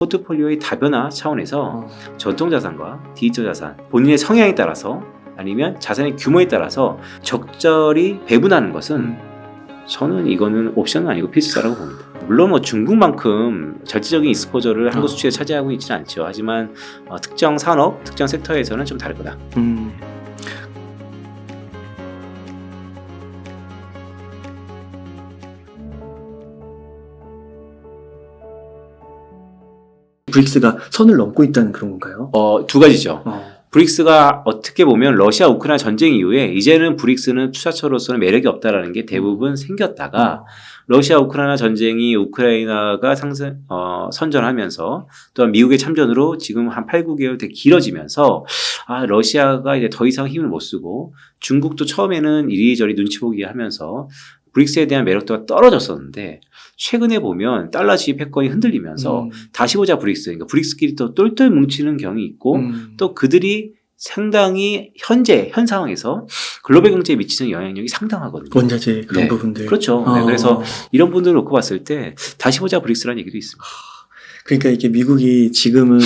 포트폴리오의 다변화 차원에서 전통자산과 디지털 자산, 본인의 성향에 따라서 아니면 자산의 규모에 따라서 적절히 배분하는 것은 저는 이거는 옵션은 아니고 필수라고 봅니다. 물론 뭐 중국만큼 절대적인 익스포저를 한국 수출에 차지하고 있지는 않죠. 하지만 특정 산업, 특정 섹터에서는 좀 다를 거다. 브릭스가 선을 넘고 있다는 그런 건가요? 두 가지죠. 브릭스가 어떻게 보면 러시아 우크라이나 전쟁 이후에 이제는 브릭스는 투자처로서는 매력이 없다라는 게 대부분 생겼다가 러시아 우크라이나 전쟁이 우크라이나가 선전하면서 또한 미국의 참전으로 지금 한 8, 9개월 되게 길어지면서 러시아가 이제 더 이상 힘을 못 쓰고 중국도 처음에는 이리저리 눈치 보기 하면서 브릭스에 대한 매력도가 떨어졌었는데 최근에 보면 달러 지입 패권이 흔들리면서 다시 보자 브릭스, 그러니까 브릭스끼리 또 똘똘 뭉치는 경이 있고 또 그들이 상당히 현 상황에서 글로벌 경제에 미치는 영향력이 상당하거든요. 원자재 그런 부분들. 그렇죠. 네, 그래서 이런 분들을 놓고 봤을 때 다시 보자 브릭스라는 얘기도 있습니다. 그러니까 이게 미국이 지금은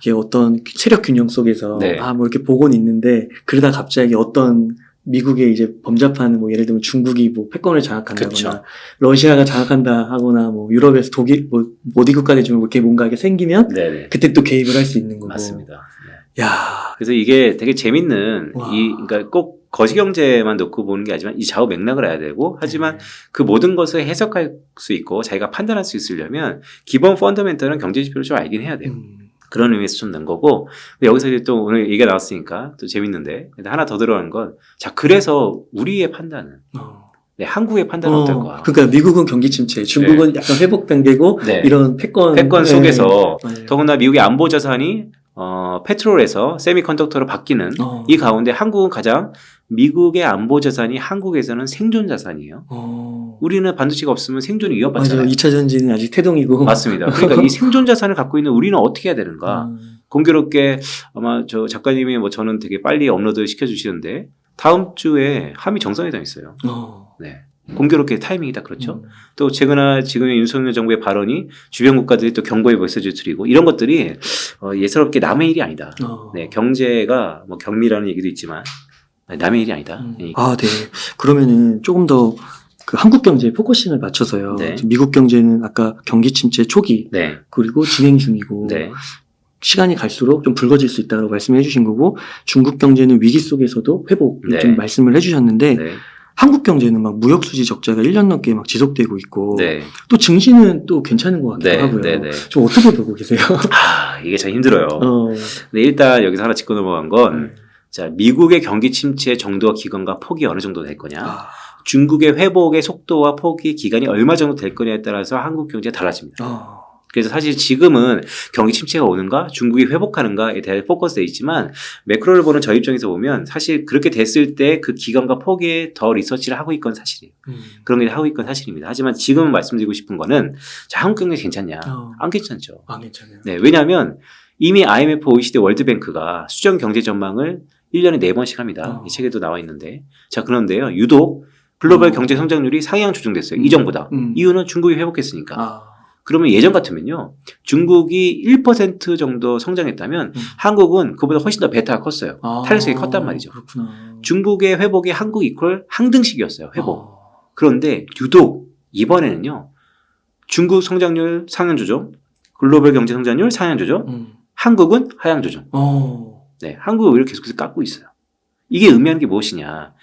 이게 어떤 세력 균형 속에서 뭐 이렇게 보고는 있는데 그러다 갑자기 어떤 미국의 이제 범접하는 뭐 예를 들면 중국이 뭐 패권을 장악한다거나 그쵸. 러시아가 장악한다 하거나 뭐 유럽에서 독일 뭐 어디 국가들 좀 이렇게 뭔가 이게 생기면 그때 또 개입을 할 수 있는 거고. 맞습니다. 야. 그래서 이게 되게 재밌는 그러니까 꼭 거시 경제만 놓고 보는 게 아니지만 이 좌우 맥락을 알아야 되고 하지만 그 모든 것을 해석할 수 있고 자기가 판단할 수 있으려면 기본 펀더멘털은 경제 지표를 좀 알긴 해야 돼요. 그런 의미에서 좀 낸 거고 여기서 이제 또 오늘 얘기가 나왔으니까 또 재밌는데 하나 더 들어가는 건 자 그래서 우리의 판단은 한국의 판단은 어떨까? 그러니까 미국은 경기 침체, 중국은 약간 회복 단계고 이런 패권 속에서 더구나 미국의 안보 자산이 페트롤에서 세미컨덕터로 바뀌는 이 가운데 한국은 가장 미국의 안보 자산이 한국에서는 생존 자산이에요. 우리는 반도체가 없으면 생존이 위협받잖아요. 맞아요. 2차 전지는 아직 태동이고. 맞습니다. 그러니까 이 생존 자산을 갖고 있는 우리는 어떻게 해야 되는가? 공교롭게 아마 저 작가님이 뭐 저는 되게 빨리 업로드 시켜주시는데 다음 주에 한미 정상회담 있어요. 네. 공교롭게 타이밍이 딱 그렇죠. 또 지금의 윤석열 정부의 발언이 주변 국가들이 또 경고의 메시지를 드리고 이런 것들이 예사롭게 남의 일이 아니다. 네, 경제가 뭐 경미라는 얘기도 있지만 남의 일이 아니다. 네. 그러면은 조금 더 그 한국 경제에 포커싱을 맞춰서요. 미국 경제는 아까 경기 침체 초기 그리고 진행 중이고 시간이 갈수록 좀 붉어질 수 있다고 말씀해 주신 거고 중국 경제는 위기 속에서도 회복 좀 말씀을 해 주셨는데 한국 경제는 막 무역 수지 적자가 1년 넘게 막 지속되고 있고 또 증시는 또 괜찮은 것 같기도 하고요. 좀 어떻게 보고 계세요? 이게 참 힘들어요. 근데 일단 여기서 하나 짚고 넘어간 건 자, 미국의 경기 침체 정도와 기간과 폭이 어느 정도 될 거냐? 중국의 회복의 속도와 폭이 기간이 얼마 정도 될 거냐에 따라서 한국 경제가 달라집니다. 그래서 사실 지금은 경기 침체가 오는가 중국이 회복하는가에 대해 포커스되어 있지만 매크로를 보는 저 입장에서 보면 사실 그렇게 됐을 때 그 기간과 폭에 더 리서치를 하고 있건 사실이에요. 그런 게 하고 있건 사실입니다. 하지만 지금 말씀드리고 싶은 거는 자, 한국 경제 괜찮냐? 안 괜찮죠. 안 괜찮아요. 네, 왜냐하면 이미 IMF, OECD, 월드뱅크가 수정 경제 전망을 1년에 4번씩 합니다. 이 책에도 나와 있는데 자 그런데요 유독 글로벌 경제 성장률이 상향 조정됐어요. 이전보다. 이유는 중국이 회복했으니까. 그러면 예전 같으면요. 중국이 1% 정도 성장했다면 한국은 그보다 훨씬 더 베타가 컸어요. 탄력성이 컸단 말이죠. 그렇구나. 중국의 회복이 한국 이퀄 항등식이었어요. 회복. 그런데 유독 이번에는요. 중국 성장률 상향 조정, 글로벌 경제 성장률 상향 조정, 한국은 하향 조정. 네, 한국은 오히려 계속해서 깎고 있어요. 이게 의미하는 게 무엇이냐.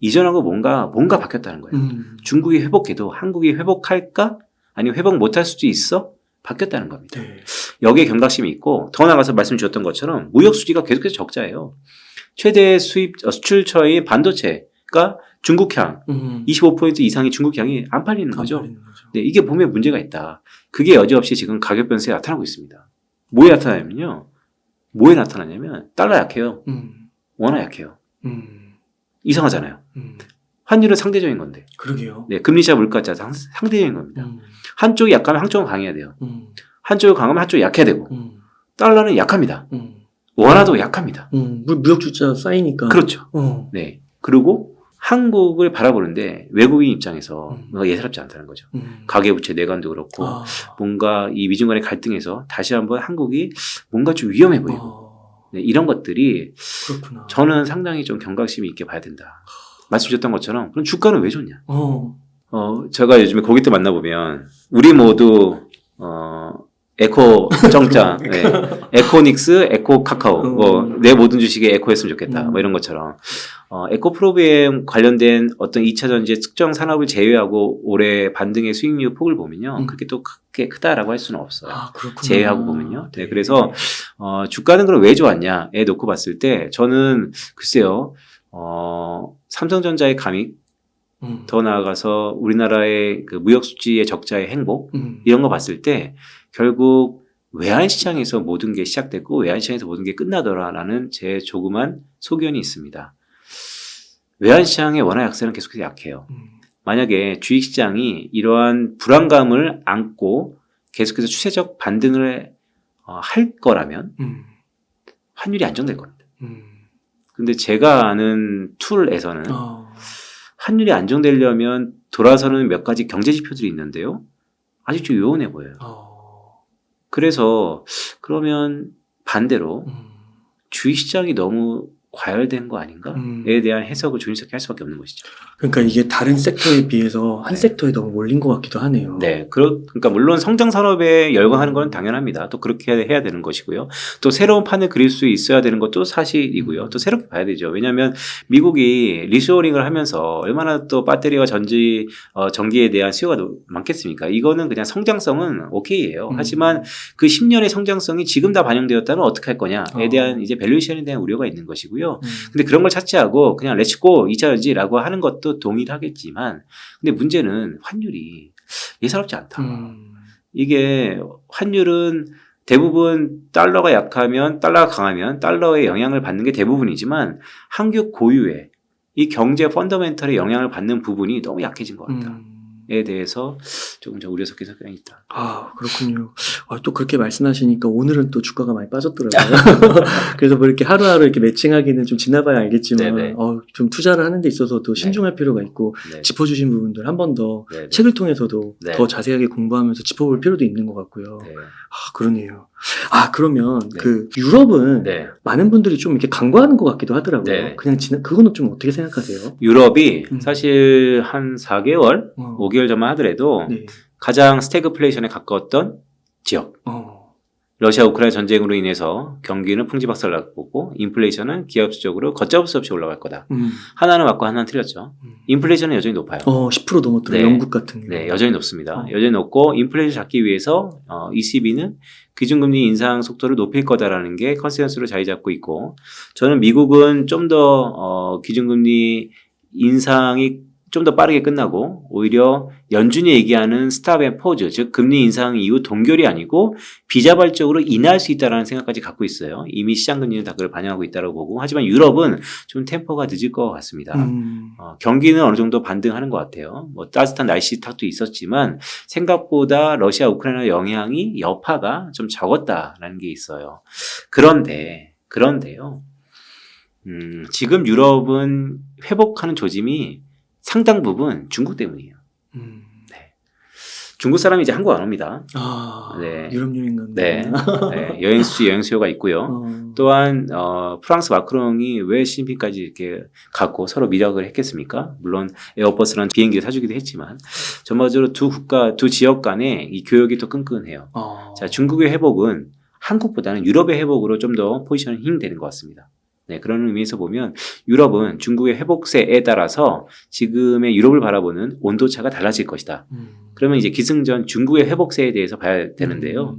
이전하고 뭔가 바뀌었다는 거예요. 중국이 회복해도 한국이 회복할까? 아니면 회복 못할 수도 있어? 바뀌었다는 겁니다. 여기에 경각심이 있고 더 나가서 말씀 주셨던 것처럼 무역 수지가 계속해서 적자예요. 최대 수출처인 반도체가 중국향 25% 이상의 중국향이 안 팔리는 거죠. 네, 이게 보면 문제가 있다. 그게 여지없이 지금 가격 변수에 나타나고 있습니다. 뭐에 나타나냐면요. 뭐에 나타나냐면 달러 약해요. 원화 약해요. 이상하잖아요. 환율은 상대적인 건데. 그러게요. 네, 금리차 물가차 상대적인 겁니다. 한쪽이 약하면 한쪽은 강해야 돼요. 한쪽이 강하면 한쪽이 약해야 되고. 달러는 약합니다. 원화도 약합니다. 무역 출자 쌓이니까. 그렇죠. 네. 그리고 한국을 바라보는데 외국인 입장에서 뭔가 예사롭지 않다는 거죠. 가계부채 내관도 그렇고 뭔가 이 미중 간의 갈등에서 다시 한번 한국이 뭔가 좀 위험해 보이고 네, 이런 것들이 그렇구나. 저는 상당히 좀 경각심이 있게 봐야 된다. 말씀 주셨던 것처럼 그럼 주가는 왜 좋냐? 제가 요즘에 고객들 만나보면 우리 모두 에코 정장, 네. 에코닉스, 에코 카카오, 뭐 내 모든 주식에 에코했으면 좋겠다, 뭐 이런 것처럼 에코 프로그램 관련된 어떤 2차 전지의 특정 산업을 제외하고 올해 반등의 수익률 폭을 보면요, 그렇게 또 크게 크다라고 할 수는 없어요. 제외하고 보면요. 네, 그래서 주가는 그럼 왜 좋았냐에 놓고 봤을 때 저는 글쎄요, 삼성전자의 감익, 더 나아가서 우리나라의 그 무역 수지의 적자의 행복 이런 거 봤을 때 결국 외환 시장에서 모든 게 시작됐고 외환 시장에서 모든 게 끝나더라라는 제 조그만 소견이 있습니다. 외환 시장의 원화 약세는 계속해서 약해요. 만약에 주식 시장이 이러한 불안감을 안고 계속해서 추세적 반등을 할 거라면 환율이 안정될 겁니다. 근데 제가 아는 툴에서는 환율이 안정되려면 돌아서는 몇 가지 경제 지표들이 있는데요. 아직 좀 요원해 보여요. 그래서 그러면 반대로 주식시장이 너무 과열된 거 아닌가에 대한 해석을 조심스럽게 할 수밖에 없는 것이죠. 그러니까 이게 다른 섹터에 비해서 한 섹터에 너무 몰린 것 같기도 하네요. 네. 그러니까 물론 성장 산업에 열광하는 건 당연합니다. 또 그렇게 해야 되는 것이고요. 또 새로운 판을 그릴 수 있어야 되는 것도 사실이고요. 또 새롭게 봐야 되죠. 왜냐하면 미국이 리쇼어링을 하면서 얼마나 또 배터리와 전기에 대한 수요가 많겠습니까? 이거는 그냥 성장성은 오케이예요. 하지만 그 10년의 성장성이 지금 다 반영되었다면 어떻게 할 거냐에 대한 이제 밸류에이션에 대한 우려가 있는 것이고요. 근데 그런 걸 차치하고 그냥 렛츠고 2차 전지라고 하는 것도 동일하겠지만 근데 문제는 환율이 예사롭지 않다. 이게 환율은 대부분 달러가 약하면 달러가 강하면 달러의 영향을 받는 게 대부분이지만 한국 고유의 이 경제 펀더멘털의 영향을 받는 부분이 너무 약해진 것 같다. 에 대해서 조금 좀 우려 섞인 성향이 있다. 그렇군요. 또 그렇게 말씀하시니까 오늘은 또 주가가 많이 빠졌더라고요. 그래서 뭐 이렇게 하루하루 이렇게 매칭하기는 좀 지나봐야 알겠지만, 좀 투자를 하는 데 있어서도 신중할 필요가 있고, 짚어주신 부분들 한 번 더 책을 통해서도 더 자세하게 공부하면서 짚어볼 필요도 있는 것 같고요. 그러네요. 그러면 그 유럽은 많은 분들이 좀 이렇게 간과하는 것 같기도 하더라고요. 그냥 그거는 좀 어떻게 생각하세요? 유럽이 사실 한 4개월, 5개월 전만 하더라도 가장 스태그플레이션에 가까웠던 지역. 러시아 우크라이나 전쟁으로 인해서 경기는 풍지박살났고 인플레이션은 기하급수적으로 걷잡을 수 없이 올라갈 거다. 하나는 맞고 하나는 틀렸죠. 인플레이션은 여전히 높아요. 10% 넘었더라고요. 영국 같은 경우. 네, 여전히 높습니다. 여전히 높고 인플레이션 잡기 위해서 ECB는 기준금리 인상 속도를 높일 거다라는 게 컨센서스로 자리 잡고 있고 저는 미국은 좀 더 기준금리 인상이 좀 더 빠르게 끝나고 오히려 연준이 얘기하는 스탑 앤 포즈 즉 금리 인상 이후 동결이 아니고 비자발적으로 인하할 수 있다는 생각까지 갖고 있어요. 이미 시장 금리는 다 그걸 반영하고 있다고 보고 하지만 유럽은 좀 템포가 늦을 것 같습니다. 경기는 어느 정도 반등하는 것 같아요. 뭐 따뜻한 날씨 탓도 있었지만 생각보다 러시아 우크라이나 영향이 여파가 좀 적었다라는 게 있어요. 그런데요. 지금 유럽은 회복하는 조짐이 상당 부분 중국 때문이에요. 중국 사람이 이제 한국 안 옵니다. 유럽 여행 간다. 여행 수요가 있고요. 또한 프랑스 마크롱이 왜 시진핑까지 이렇게 갖고 서로 미력을 했겠습니까? 물론 에어버스라는 비행기를 사주기도 했지만 전반적으로 두 지역 간의 이 교역이 더 끈끈해요. 자, 중국의 회복은 한국보다는 유럽의 회복으로 좀 더 포지셔닝 되는 것 같습니다. 그런 의미에서 보면 유럽은 중국의 회복세에 따라서 지금의 유럽을 바라보는 온도차가 달라질 것이다. 그러면 이제 기승전 중국의 회복세에 대해서 봐야 되는데요.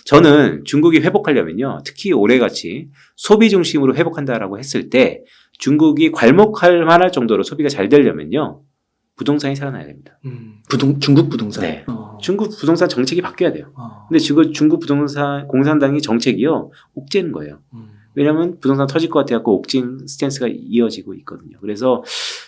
저는 중국이 회복하려면요. 특히 올해같이 소비 중심으로 회복한다라고 했을 때 중국이 괄목할 만할 정도로 소비가 잘 되려면요. 부동산이 살아나야 됩니다. 중국 부동산? 네. 중국 부동산 정책이 바뀌어야 돼요. 근데 지금 중국 부동산 공산당이 정책이요. 옥죄는 거예요. 왜냐하면 부동산 터질 것 같아갖고 옥진 스탠스가 이어지고 있거든요. 그래서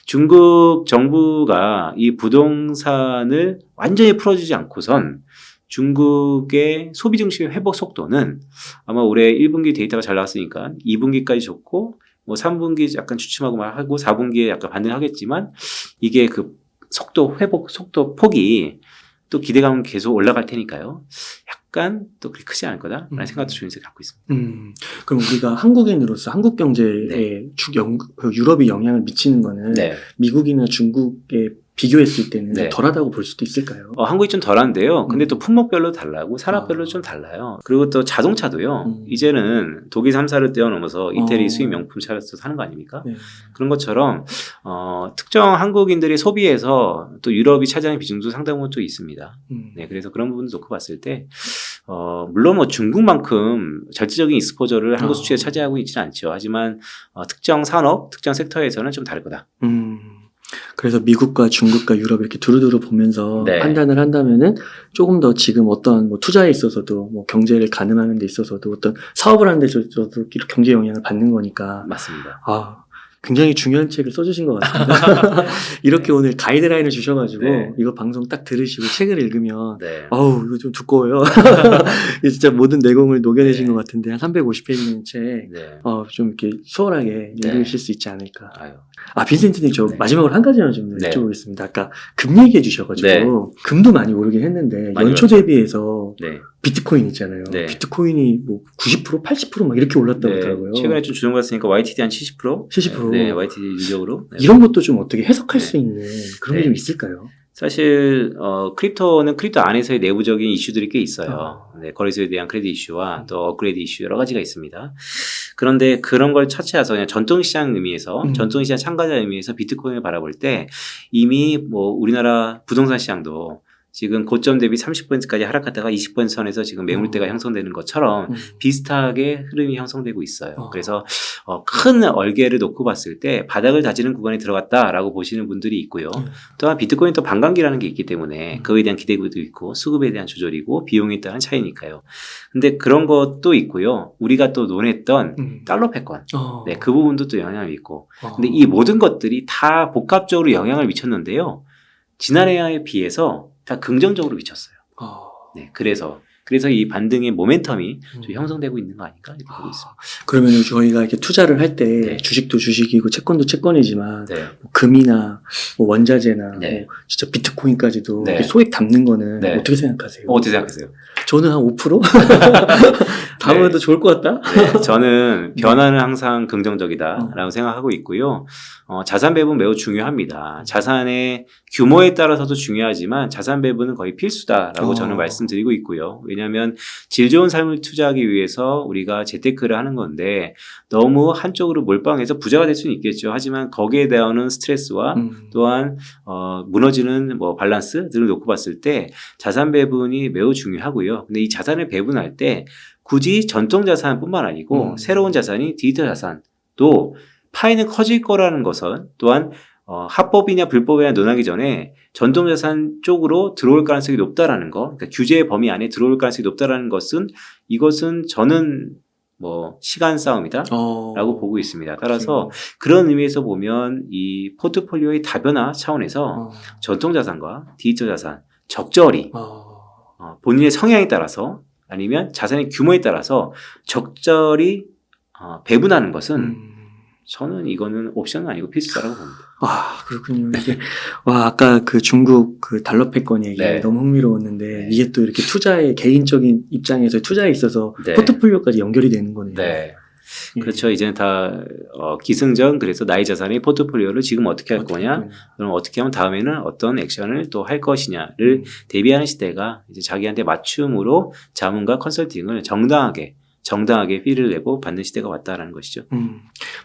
중국 정부가 이 부동산을 완전히 풀어주지 않고선 중국의 소비 중심의 회복 속도는 아마 올해 1분기 데이터가 잘 나왔으니까 2분기까지 좋고 뭐 3분기 약간 주춤하고 막 하고 4분기에 약간 반등하겠지만 이게 그 회복 속도 폭이 또 기대감은 계속 올라갈 테니까요. 약간 또 그렇게 크지 않을 거다라는 생각도 조인세 갖고 있습니다. 그럼 우리가 한국인으로서 한국 경제에 네. 유럽이 영향을 미치는 거는 네. 미국이나 중국에 비교했을 때는 네. 덜하다고 볼 수도 있을까요? 한국이 좀 덜한데요. 근데 또 품목별로 달라고 산업별로 좀 달라요. 그리고 또 자동차도요. 이제는 독일 3사를 뛰어넘어서 이태리 수입 명품 차를 사는 거 아닙니까? 네. 그런 것처럼 특정 한국인들이 소비에서 또 유럽이 차지하는 비중도 상당 부분 또 있습니다. 네, 그래서 그런 부분도 놓고 봤을 때 물론 뭐 중국만큼 절대적인 익스포저를 한국 수출에 차지하고 있지는 않죠. 하지만 특정 산업, 특정 섹터에서는 좀 다를 거다. 그래서 미국과 중국과 유럽 이렇게 두루두루 보면서 네. 판단을 한다면은 조금 더 지금 어떤 뭐 투자에 있어서도 뭐 경제를 가늠하는 데 있어서도 어떤 사업을 하는 데 있어서도 경제 영향을 받는 거니까. 맞습니다. 굉장히 중요한 책을 써주신 것 같습니다. 이렇게 오늘 가이드라인을 주셔가지고 네. 이거 방송 딱 들으시고 책을 읽으면 네. 이거 좀 두꺼워요. 진짜 모든 내공을 녹여내신 네. 것 같은데 한 350페이지인 책 네. 좀 이렇게 수월하게 네. 읽으실 수 있지 않을까. 아유. 빈센트님 저 네. 마지막으로 한 가지만 좀 네. 여쭤보겠습니다. 아까 금 얘기해 주셔가지고 네. 금도 많이 오르긴 했는데 많이 연초 올랐죠. 대비해서 네. 비트코인 있잖아요. 네. 비트코인이 뭐 90%, 80% 막 이렇게 올랐다고 하더라고요. 최근에 좀 조정받았으니까 YTD 한 70%? 70%. 네, YTD 인적으로. 네. 이런 것도 좀 어떻게 해석할 네. 수 있는 그런 게 네. 좀 있을까요? 사실 크립토는 크립토 안에서의 내부적인 이슈들이 꽤 있어요. 네, 거래소에 대한 크레딧 이슈와 또 업그레이드 이슈 여러 가지가 있습니다. 그런데 그런 걸 차치해서 그냥 전통시장 의미에서 전통시장 참가자 의미에서 비트코인을 바라볼 때 이미 뭐 우리나라 부동산 시장도 지금 고점 대비 30%까지 하락하다가 20% 선에서 지금 매물대가 형성되는 것처럼 비슷하게 흐름이 형성되고 있어요. 그래서 큰 얼개를 놓고 봤을 때 바닥을 다지는 구간에 들어갔다라고 보시는 분들이 있고요. 또한 비트코인 또 반감기라는 게 있기 때문에 그거에 대한 기대도 있고 수급에 대한 조절이고 비용에 따른 차이니까요. 근데 그런 것도 있고요. 우리가 또 논했던 달러 패권. 네, 그 부분도 또 영향을 있고. 근데 이 모든 것들이 다 복합적으로 영향을 미쳤는데요. 지난해에 비해서 다 긍정적으로 미쳤어요. 네, 그래서 이 반등의 모멘텀이 좀 형성되고 있는 거 아닌가 이렇게 보고 있습니다. 그러면 저희가 이렇게 투자를 할 때 네. 주식도 주식이고 채권도 채권이지만 네. 뭐 금이나 뭐 원자재나 네. 뭐 진짜 비트코인까지도 네. 이렇게 소액 담는 거는 네. 어떻게 생각하세요? 어떻게 생각하세요? 저는 한 5%? 다음에도 좋을 것 같다? 네, 저는 변화는 항상 긍정적이다라고 생각하고 있고요. 자산 배분 매우 중요합니다. 자산의 규모에 따라서도 중요하지만 자산 배분은 거의 필수다라고 저는 말씀드리고 있고요. 왜냐하면 질 좋은 삶을 투자하기 위해서 우리가 재테크를 하는 건데 너무 한쪽으로 몰빵해서 부자가 될 수는 있겠죠. 하지만 거기에 대한 스트레스와 또한 무너지는 뭐 밸런스들을 놓고 봤을 때 자산 배분이 매우 중요하고요. 근데 이 자산을 배분할 때 굳이 전통 자산뿐만 아니고 새로운 자산이 디지털 자산도 파이는 커질 거라는 것은 또한 합법이냐 불법이냐 논하기 전에 전통 자산 쪽으로 들어올 가능성이 높다라는 거, 그러니까 규제의 범위 안에 들어올 가능성이 높다라는 것은 이것은 저는 뭐 시간 싸움이다라고 보고 있습니다. 따라서 그런 의미에서 보면 이 포트폴리오의 다변화 차원에서 전통 자산과 디지털 자산 적절히 본인의 성향에 따라서 아니면 자산의 규모에 따라서 적절히 배분하는 것은 저는 이거는 옵션은 아니고 필수다라고 봅니다. 그렇군요. 이게, 아까 그 중국 그 달러 패권 얘기 네. 너무 흥미로웠는데, 네. 이게 또 이렇게 투자의 개인적인 입장에서 투자에 있어서 네. 포트폴리오까지 연결이 되는 거네요. 네. 예. 그렇죠. 이제는 다 기승전 그래서 나의 자산의 포트폴리오를 지금 어떻게 할 거냐, 그럼 어떻게 하면 다음에는 어떤 액션을 또 할 것이냐를 대비하는 시대가 이제 자기한테 맞춤으로 자문과 컨설팅을 정당하게 피를 내고 받는 시대가 왔다라는 것이죠.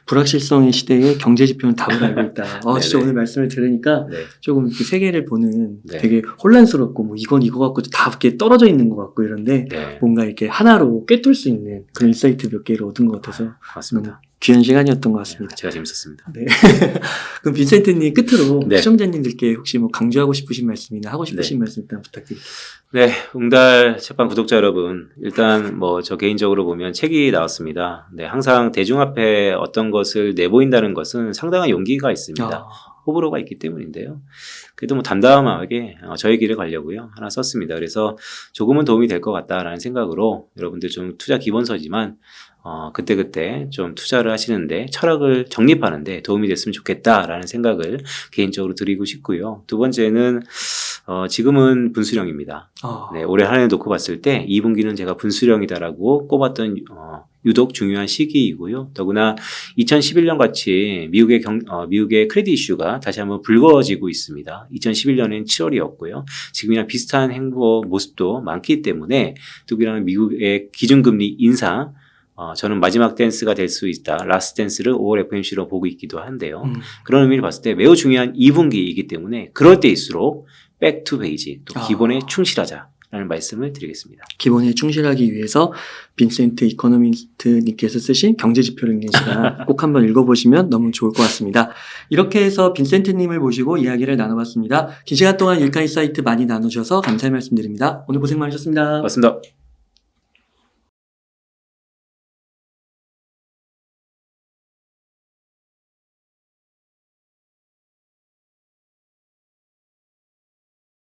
불확실성의 시대에 경제 지표는 답을 알고 있다. 진짜 오늘 말씀을 들으니까 네. 조금 이렇게 세계를 보는 네. 되게 혼란스럽고 뭐 이건 이거 갖고 다 이렇게 떨어져 있는 것 같고 이런데 네. 뭔가 이렇게 하나로 꿰뚫 수 있는 그런 인사이트 몇 개를 얻은 것 같아서 맞습니다. 귀한 시간이었던 것 같습니다. 제가 재밌었습니다. 네. 그럼 빈센트님 끝으로 네. 시청자님들께 혹시 뭐 강조하고 싶으신 말씀이나 하고 싶으신 말씀 일단 부탁드릴게요. 네, 웅달 책방 구독자 여러분, 일단 뭐 저 개인적으로 보면 책이 나왔습니다. 네, 항상 대중 앞에 어떤 것을 내보인다는 것은 상당한 용기가 있습니다. 호불호가 있기 때문인데요. 그래도 뭐 담담하게 저의 길을 가려고요. 하나 썼습니다. 그래서 조금은 도움이 될 것 같다라는 생각으로 여러분들 좀 투자 기본서지만 그때그때 좀 투자를 하시는데 철학을 정립하는데 도움이 됐으면 좋겠다라는 생각을 개인적으로 드리고 싶고요. 두 번째는 지금은 분수령입니다. 네, 올해 한 해 놓고 봤을 때 2분기는 제가 분수령이다라고 꼽았던 유독 중요한 시기이고요. 더구나 2011년 같이 미국의 크레딧 이슈가 다시 한번 불거지고 있습니다. 2011년엔 7월이었고요. 지금이랑 비슷한 모습도 많기 때문에 특히나 미국의 기준금리 인상 저는 마지막 댄스가 될 수 있다. 라스트 댄스를 5월 FOMC로 보고 있기도 한데요. 그런 의미를 봤을 때 매우 중요한 2분기이기 때문에 그럴 때일수록 back to basic, 또 기본에 충실하자라는 말씀을 드리겠습니다. 기본에 충실하기 위해서 빈센트 이코노미스트님께서 쓰신 경제지표를 읽는 시간 꼭 한번 읽어보시면 너무 좋을 것 같습니다. 이렇게 해서 빈센트님을 모시고 이야기를 나눠봤습니다. 긴 시간 동안 일카이 사이트 많이 나누셔서 감사의 말씀드립니다. 오늘 고생 많으셨습니다. 고맙습니다.